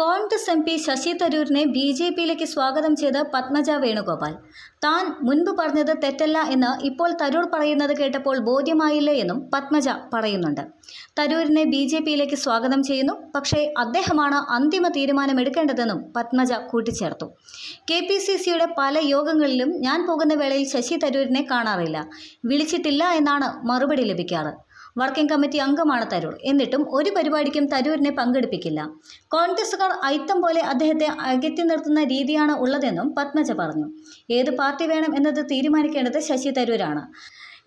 Congress M P Sasi തരൂരിനെ ബി.ജെ.പിയിലേക്ക് സ്വാഗതം ചെയ്ത് പത്മജ വേണുഗോപാൽ. താൻ മുൻപ് പറഞ്ഞത് തെറ്റല്ല എന്ന് ഇപ്പോൾ തരൂർ പറയുന്നത് കേട്ടപ്പോൾ ബോധ്യമായില്ലേ എന്നും പത്മജ പറയുന്നുണ്ട്. തരൂരിനെ ബി.ജെ.പിയിലേക്ക് സ്വാഗതം ചെയ്യുന്നു, പക്ഷേ അദ്ദേഹമാണ് അന്തിമ തീരുമാനമെടുക്കേണ്ടതെന്നും പത്മജ കൂട്ടിച്ചേർത്തു. കെ.പി.സി.സിയുടെ പല യോഗങ്ങളിലും ഞാൻ പോകുന്ന വേളയിൽ ശശി തരൂരിനെ കാണാറില്ല, വിളിച്ചിട്ടില്ല എന്നാണ് മറുപടി ലഭിക്കാറ്. വർക്കിംഗ് കമ്മിറ്റി അംഗമാണ് തരൂർ. എന്നിട്ടും ഒരു പരിപാടിക്കും തരൂരിനെ പങ്കെടുപ്പിക്കില്ല. കോൺഗ്രസുകാർ അയിത്തം പോലെ അദ്ദേഹത്തെ അകറ്റി നിർത്തുന്ന രീതിയാണ് ഉള്ളതെന്നും പത്മജ പറഞ്ഞു. ഏത് പാർട്ടി വേണം എന്നത് തീരുമാനിക്കേണ്ടത് ശശി തരൂരാണ്.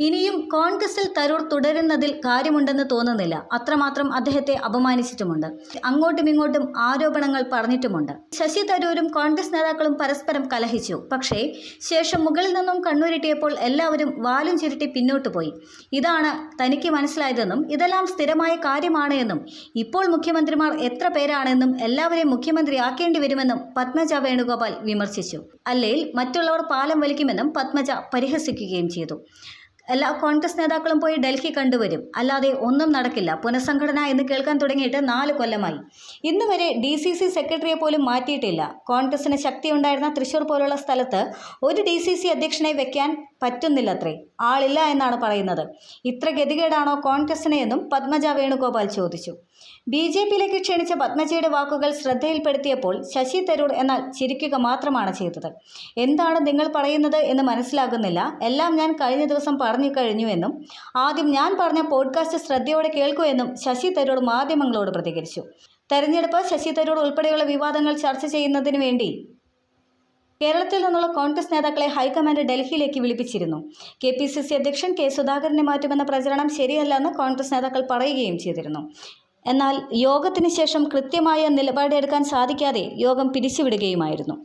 ഇനിയും കോൺഗ്രസിൽ തരൂർ തുടരുന്നതിൽ കാര്യമുണ്ടെന്ന് തോന്നുന്നില്ല. അത്രമാത്രം അദ്ദേഹത്തെ അപമാനിച്ചിട്ടുമുണ്ട്, അങ്ങോട്ടും ഇങ്ങോട്ടും ആരോപണങ്ങൾ പറഞ്ഞിട്ടുമുണ്ട്. ശശി തരൂരും കോൺഗ്രസ് നേതാക്കളും പരസ്പരം കലഹിച്ചു. പക്ഷേ ശേഷം മുകളിൽ നിന്നും കണ്ണുരുട്ടിയപ്പോൾ എല്ലാവരും വാലും ചുരുട്ടി പിന്നോട്ട് പോയി. ഇതാണ് തനിക്ക് മനസ്സിലായതെന്നും ഇതെല്ലാം സ്ഥിരമായ കാര്യമാണ് എന്നും ഇപ്പോൾ മുഖ്യമന്ത്രിമാർ എത്ര പേരാണെന്നും എല്ലാവരെയും മുഖ്യമന്ത്രിയാക്കേണ്ടി വരുമെന്നും പത്മജ വേണുഗോപാൽ വിമർശിച്ചു. അല്ലെങ്കിൽ മറ്റുള്ളവർ പാലം വലിക്കുമെന്നും പത്മജ പരിഹസിക്കുകയും ചെയ്തു. എല്ലാ കോൺഗ്രസ് നേതാക്കളും പോയി ഡൽഹി കണ്ടുവരും, അല്ലാതെ ഒന്നും നടക്കില്ല. പുനഃസംഘടന എന്ന് കേൾക്കാൻ തുടങ്ങിയിട്ട് 4 കൊല്ലമായി. ഇന്ന് വരെ DCC സെക്രട്ടറിയെ പോലും മാറ്റിയിട്ടില്ല. കോൺഗ്രസിന് ശക്തിയുണ്ടായിരുന്ന തൃശൂർ പോലുള്ള സ്ഥലത്ത് ഒരു DCC അധ്യക്ഷനെ വെക്കാൻ പറ്റുന്നില്ലത്രേ. ആളില്ല എന്നാണ് പറയുന്നത്. ഇത്ര ഗതികേടാണോ കോൺഗ്രസിനെ എന്നും പത്മജ വേണുഗോപാൽ ചോദിച്ചു. ബി.ജെ.പിയിലേക്ക് ക്ഷണിച്ച പത്മജയുടെ വാക്കുകൾ ശ്രദ്ധയിൽപ്പെടുത്തിയപ്പോൾ ശശി തരൂർ എന്നാൽ ചിരിക്കുക മാത്രമാണ് ചെയ്തത്. എന്താണ് നിങ്ങൾ പറയുന്നത് എന്ന് മനസ്സിലാകുന്നില്ല, എല്ലാം ഞാൻ കഴിഞ്ഞ ദിവസം പറഞ്ഞു കഴിഞ്ഞു എന്നും ആദ്യം ഞാൻ പറഞ്ഞ പോഡ്കാസ്റ്റ് ശ്രദ്ധയോടെ കേൾക്കൂ എന്നും ശശി തരൂർ മാധ്യമങ്ങളോട് പ്രതികരിച്ചു. തെരഞ്ഞെടുപ്പ്, ശശി തരൂർ ഉൾപ്പെടെയുള്ള വിവാദങ്ങൾ ചർച്ച ചെയ്യുന്നതിന് വേണ്ടി കേരളത്തിൽ നിന്നുള്ള കോൺഗ്രസ് നേതാക്കളെ ഹൈക്കമാൻഡ് ഡൽഹിയിലേക്ക് വിളിപ്പിച്ചിരുന്നു. കെ.പി.സി.സി അധ്യക്ഷൻ കെ. സുധാകരനെ മാറ്റുമെന്ന പ്രചരണം ശരിയല്ലെന്ന് കോൺഗ്രസ് നേതാക്കൾ പറയുകയും ചെയ്തിരുന്നു. എന്നാൽ യോഗത്തിന് ശേഷം കൃത്യമായ നിലപാടെടുക്കാൻ സാധിക്കാതെ യോഗം പിരിച്ചുവിടുകയുമായിരുന്നു.